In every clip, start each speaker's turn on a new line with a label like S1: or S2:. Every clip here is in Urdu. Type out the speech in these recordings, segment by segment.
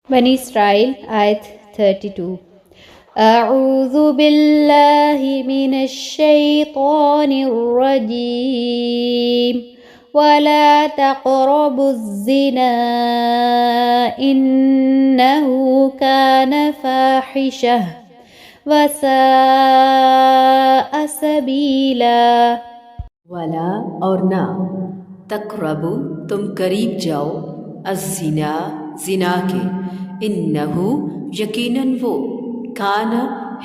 S1: بنی اسرائیل آیت 32۔ اعوذ باللہ من الشیطان الرجیم ولا تقربوا الزنا انہ کان فاحشہ وساء سبیلا۔
S2: ولا اور نہ، تقربو تم قریب جاؤ، الزنا زنا کے، انہو یقیناً وہ، کان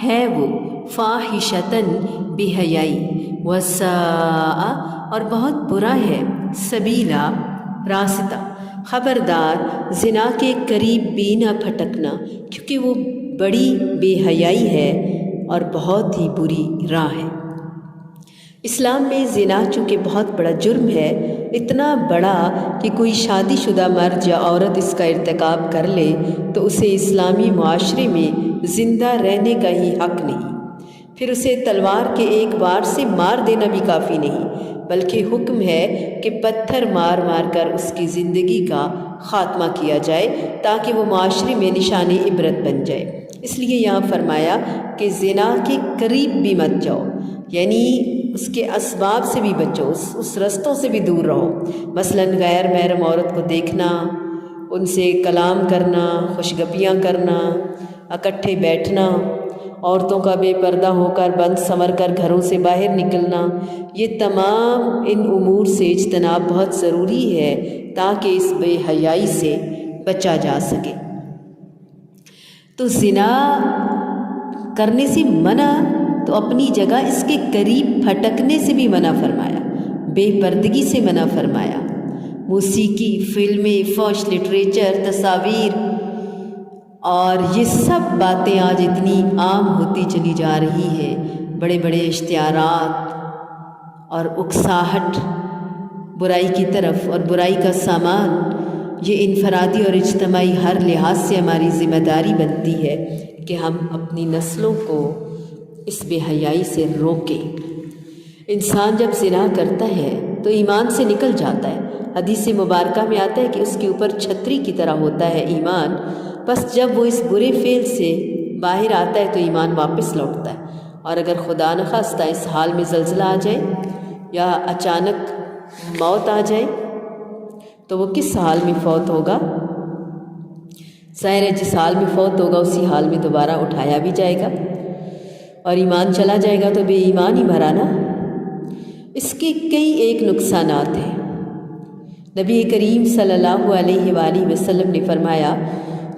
S2: ہے وہ، فاحشتاً بے حیائی، وساء اور بہت برا ہے، سبیلا راستہ، خبردار زنا کے قریب بھی نہ پھٹکنا کیونکہ وہ بڑی بے حیائی ہے اور بہت ہی بری راہ ہے۔ اسلام میں زنا چونکہ بہت بڑا جرم ہے، اتنا بڑا کہ کوئی شادی شدہ مرد یا عورت اس کا ارتکاب کر لے تو اسے اسلامی معاشرے میں زندہ رہنے کا ہی حق نہیں، پھر اسے تلوار کے ایک وار سے مار دینا بھی کافی نہیں، بلکہ حکم ہے کہ پتھر مار مار کر اس کی زندگی کا خاتمہ کیا جائے تاکہ وہ معاشرے میں نشان عبرت بن جائے۔ اس لیے یہاں فرمایا کہ زنا کے قریب بھی مت جاؤ، یعنی اس کے اسباب سے بھی بچو، اس رستوں سے بھی دور رہو، مثلا غیر محرم عورت کو دیکھنا، ان سے کلام کرنا، خوشگپیاں کرنا، اکٹھے بیٹھنا، عورتوں کا بے پردہ ہو کر بند سنور کر گھروں سے باہر نکلنا، یہ تمام ان امور سے اجتناب بہت ضروری ہے تاکہ اس بے حیائی سے بچا جا سکے۔ تو زنا کرنے سے منع تو اپنی جگہ اس کے قریب پھٹکنے سے بھی منع فرمایا، بے پردگی سے منع فرمایا۔ موسیقی، فلمیں، فحش لٹریچر، تصاویر اور یہ سب باتیں آج اتنی عام ہوتی چلی جا رہی ہیں، بڑے بڑے اشتہارات اور اکساہٹ برائی کی طرف اور برائی کا سامان، یہ انفرادی اور اجتماعی ہر لحاظ سے ہماری ذمہ داری بنتی ہے کہ ہم اپنی نسلوں کو اس بے حیائی سے روکیں۔ انسان جب زنا کرتا ہے تو ایمان سے نکل جاتا ہے، حدیث مبارکہ میں آتا ہے کہ اس کے اوپر چھتری کی طرح ہوتا ہے ایمان، بس جب وہ اس برے فعل سے باہر آتا ہے تو ایمان واپس لوٹتا ہے، اور اگر خدا نخواستہ اس حال میں زلزلہ آ جائے یا اچانک موت آ جائے تو وہ کس حال میں فوت ہوگا؟ ظاہر ہے جس حال میں فوت ہوگا اسی حال میں دوبارہ اٹھایا بھی جائے گا، اور ایمان چلا جائے گا تو بے ایمان ہی مرا نا۔ اس کے کئی ایک نقصانات ہیں۔ نبی کریم صلی اللہ علیہ وآلہ وسلم نے فرمایا،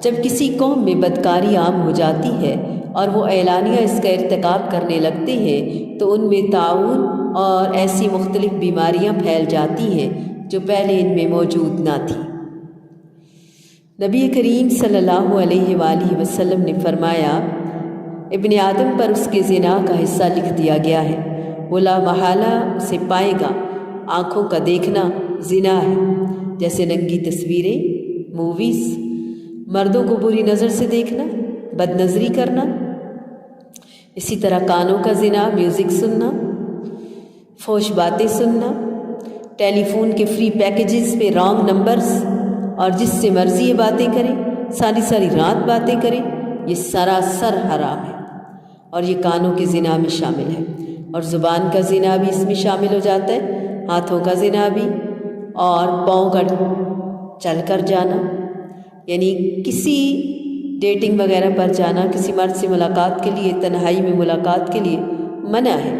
S2: جب کسی قوم میں بدکاری عام ہو جاتی ہے اور وہ اعلانیہ اس کا ارتکاب کرنے لگتے ہیں تو ان میں طاعون اور ایسی مختلف بیماریاں پھیل جاتی ہیں جو پہلے ان میں موجود نہ تھیں۔ نبی کریم صلی اللہ علیہ وآلہ وسلم نے فرمایا، ابن آدم پر اس کے زنا کا حصہ لکھ دیا گیا ہے، وہ لا محالہ اسے پائے گا۔ آنکھوں کا دیکھنا زنا ہے، جیسے ننگی تصویریں، موویز، مردوں کو بری نظر سے دیکھنا، بد نظری کرنا۔ اسی طرح کانوں کا زنا، میوزک سننا، فحش باتیں سننا، ٹیلی فون کے فری پیکیجز پہ رانگ نمبرز اور جس سے مرضی یہ باتیں کریں، ساری ساری رات باتیں کریں، یہ سراسر حرام ہے اور یہ کانوں کے زنا میں شامل ہے، اور زبان کا زنا بھی اس میں شامل ہو جاتا ہے، ہاتھوں کا زنا بھی، اور پاؤں کا چل کر جانا، یعنی کسی ڈیٹنگ وغیرہ پر جانا، کسی مرد سے ملاقات کے لیے، تنہائی میں ملاقات کے لیے منع ہے،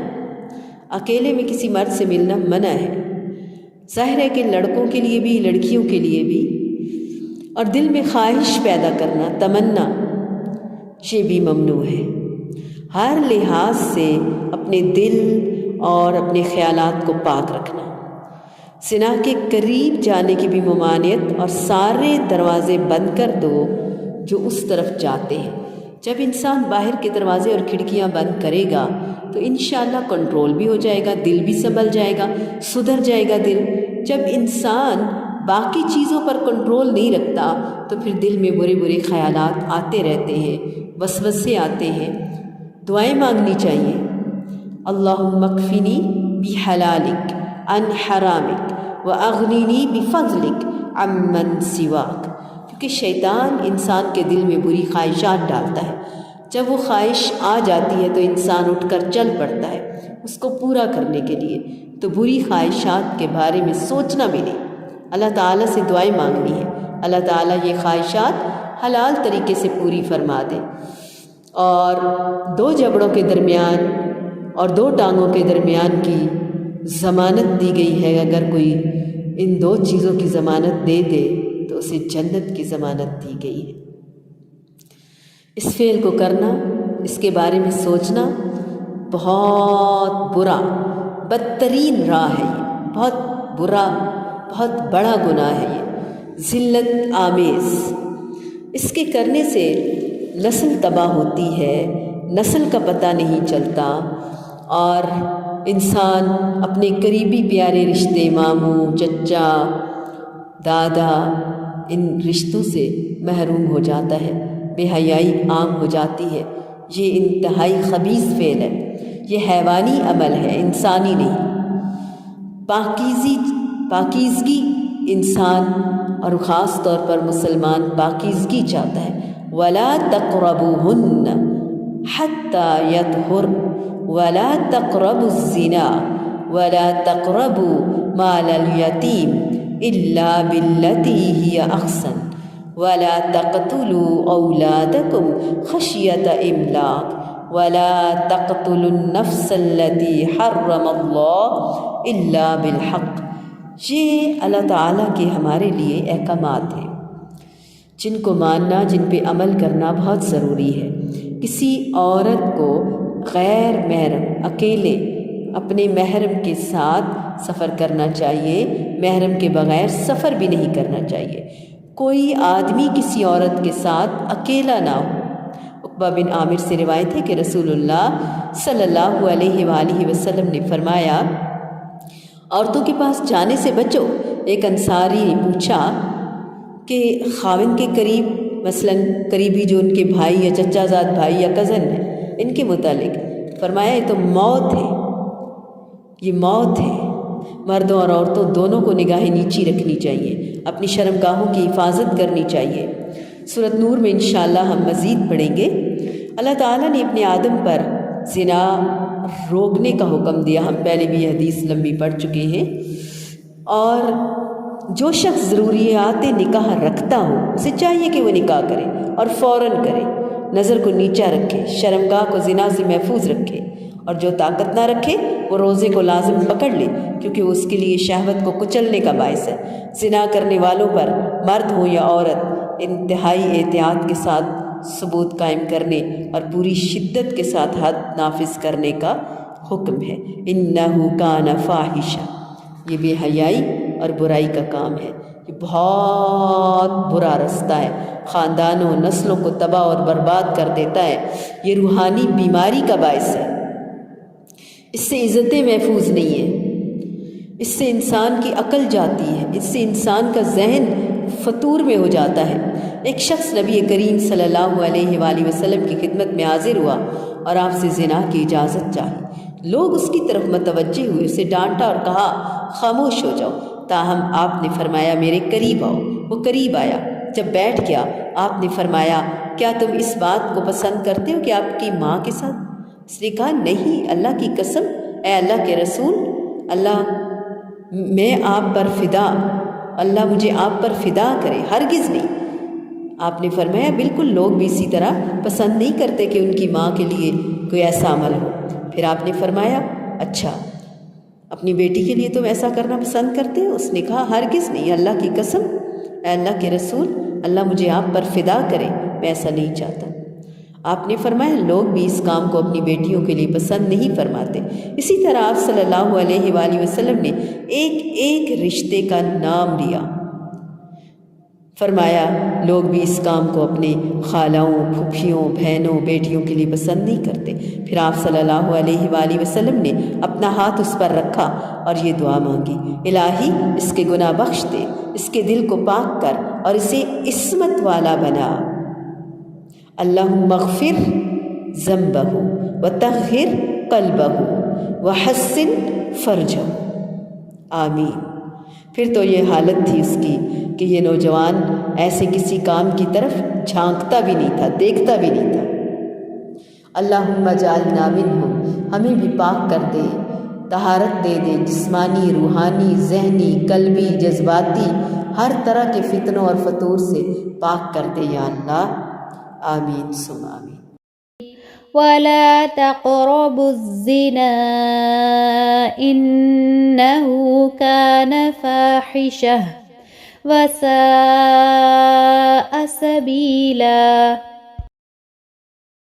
S2: اکیلے میں کسی مرد سے ملنا منع ہے۔ ظاہر ہے کہ لڑکوں کے لیے بھی، لڑکیوں کے لیے بھی، اور دل میں خواہش پیدا کرنا، تمنا، یہ بھی ممنوع ہے۔ ہر لحاظ سے اپنے دل اور اپنے خیالات کو پاک رکھنا، زنا کے قریب جانے کی بھی ممانعت، اور سارے دروازے بند کر دو جو اس طرف جاتے ہیں۔ جب انسان باہر کے دروازے اور کھڑکیاں بند کرے گا تو انشاءاللہ کنٹرول بھی ہو جائے گا، دل بھی سنبھل جائے گا، سدھر جائے گا دل۔ جب انسان باقی چیزوں پر کنٹرول نہیں رکھتا تو پھر دل میں برے برے خیالات آتے رہتے ہیں، وسوسے آتے ہیں۔ دعائیں مانگنی چاہیے، اللہم اکفنی بحلالک عن حرامک واغننی بفضلک عمن سواک، کیونکہ کیونکہ شیطان انسان کے دل میں بری خواہشات ڈالتا ہے. جب وہ خواہش آ جاتی ہے تو انسان اٹھ کر چل پڑتا ہے اس کو پورا کرنے کے لیے. تو بری خواہشات کے بارے میں سوچنا بھی نہیں، اللہ تعالیٰ سے دعائیں مانگنی ہے، اللہ تعالیٰ یہ خواہشات حلال طریقے سے پوری فرما دے. اور 2 جبڑوں کے درمیان اور 2 ٹانگوں کے درمیان کی ضمانت دی گئی ہے. اگر کوئی ان 2 چیزوں کی ضمانت دے دے تو اسے جنت کی ضمانت دی گئی ہے. اس فعل کو کرنا، اس کے بارے میں سوچنا بہت برا، بدترین راہ ہے، یہ بہت برا، بہت بڑا گناہ ہے، یہ ذلت آمیز. اس کے کرنے سے نسل تباہ ہوتی ہے، نسل کا پتہ نہیں چلتا، اور انسان اپنے قریبی پیارے رشتے، ماموں، چچا، دادا، ان رشتوں سے محروم ہو جاتا ہے. بے حیائی عام ہو جاتی ہے. یہ انتہائی خبیث فعل ہے، یہ حیوانی عمل ہے، انسانی نہیں. پاکیزگی انسان اور خاص طور پر مسلمان پاکیزگی چاہتا ہے. وَلَا تَقْرَبُوهُنَّ حَتَّى يَطْهُرْنَ وَلَا تَقْرَبُوا الزِّنَا وَلَا تَقْرَبُوا مَالَ الْيَتِيمِ إِلَّا بِالَّتِي هِيَ أَحْسَنُ وَلَا تَقْتُلُوا أَوْلَادَكُمْ خَشْيَةَ إِمْلَاقٍ وَلَا تَقْتُلُوا النَّفْسَ الَّتِي حَرَّمَ اللَّهُ إِلَّا بِالْحَقِّ. یہ اللہ تعالیٰ کے ہمارے لیے احکامات ہیں جن کو ماننا، جن پہ عمل کرنا بہت ضروری ہے. کسی عورت کو غیر محرم اکیلے اپنے محرم کے ساتھ سفر کرنا چاہیے، محرم کے بغیر سفر بھی نہیں کرنا چاہیے. کوئی آدمی کسی عورت کے ساتھ اکیلا نہ ہو. عقبہ بن عامر سے روایت ہے کہ رسول اللہ صلی اللہ علیہ وآلہ وسلم نے فرمایا، عورتوں کے پاس جانے سے بچو. ایک انصاری نے پوچھا کہ خاوند کے قریب، مثلاً قریبی جو ان کے بھائی یا چچا زاد بھائی یا کزن ہیں، ان کے متعلق فرمایا یہ تو موت ہے، یہ موت ہے. مردوں اور عورتوں دونوں کو نگاہیں نیچی رکھنی چاہیے، اپنی شرمگاہوں کی حفاظت کرنی چاہیے. سورۃ نور میں انشاءاللہ ہم مزید پڑھیں گے. اللہ تعالیٰ نے اپنے آدم پر زنا روکنے کا حکم دیا. ہم پہلے بھی یہ حدیث لمبی پڑھ چکے ہیں. اور جو شخص ضروریات نکاح رکھتا ہو اسے چاہیے کہ وہ نکاح کرے اور فوراً کرے، نظر کو نیچا رکھے، شرمگاہ کو زنا سے محفوظ رکھے، اور جو طاقت نہ رکھے وہ روزے کو لازم پکڑ لے، کیونکہ وہ اس کے لیے شہوت کو کچلنے کا باعث ہے. زنا کرنے والوں پر، مرد ہو یا عورت، انتہائی احتیاط کے ساتھ ثبوت قائم کرنے اور پوری شدت کے ساتھ حد نافذ کرنے کا حکم ہے. اِنَّهُ كَانَ فَاحِشًا. یہ بے حیائی اور برائی کا کام ہے. یہ بہت برا رستہ ہے، خاندانوں، نسلوں کو تباہ اور برباد کر دیتا ہے. یہ روحانی بیماری کا باعث ہے. اس سے عزتیں محفوظ نہیں ہیں، اس سے انسان کی عقل جاتی ہے، اس سے انسان کا ذہن فطور میں ہو جاتا ہے. ایک شخص نبی کریم صلی اللہ علیہ وآلہ وسلم کی خدمت میں حاضر ہوا اور آپ سے زنا کی اجازت چاہی. لوگ اس کی طرف متوجہ ہوئے، اسے ڈانٹا اور کہا خاموش ہو جاؤ. تاہم آپ نے فرمایا میرے قریب آؤ. وہ قریب آیا. جب بیٹھ گیا آپ نے فرمایا کیا تم اس بات کو پسند کرتے ہو کہ آپ کی ماں کے ساتھ؟ اس نے کہا نہیں، اللہ کی قسم، اے اللہ کے رسول، اللہ میں آپ پر فدا، اللہ مجھے آپ پر فدا کرے، ہرگز نہیں. آپ نے فرمایا بالکل، لوگ بھی اسی طرح پسند نہیں کرتے کہ ان کی ماں کے لیے کوئی ایسا عمل ہو. پھر آپ نے فرمایا اچھا اپنی بیٹی کے لیے تم ایسا کرنا پسند کرتے ہو؟ اس نے کہا ہرگز نہیں، اللہ کی قسم، اے اللہ کے رسول، اللہ مجھے آپ پر فدا کرے، میں ایسا نہیں چاہتا. آپ نے فرمایا لوگ بھی اس کام کو اپنی بیٹیوں کے لیے پسند نہیں فرماتے. اسی طرح آپ صلی اللہ علیہ وآلہ وسلم نے ایک ایک رشتے کا نام لیا. فرمایا لوگ بھی اس کام کو اپنے خالاؤں، پھوپھیوں، بہنوں، بیٹیوں کے لیے پسند نہیں کرتے. پھر آپ صلی اللہ علیہ وآلہ وسلم نے اپنا ہاتھ اس پر رکھا اور یہ دعا مانگی، الہی اس کے گناہ بخش دے، اس کے دل کو پاک کر اور اسے عصمت والا بنا. اللہم اغفر ذنبہ وطہر قلبہ وحسن فرجہ. آمین. پھر تو یہ حالت تھی اس کی کہ یہ نوجوان ایسے کسی کام کی طرف جھانکتا بھی نہیں تھا، دیکھتا بھی نہیں تھا۔ اللہم اجعلنا منہم، ہمیں بھی پاک کر دے، طہارت دے دے، جسمانی، روحانی، ذہنی، قلبی، جذباتی، ہر طرح کے فتنوں اور فطور سے پاک کر دے یا اللہ، آمین ثم آمین۔
S1: ولا تقربوا الزنا إنه كان فاحشة وساء سبيلا۔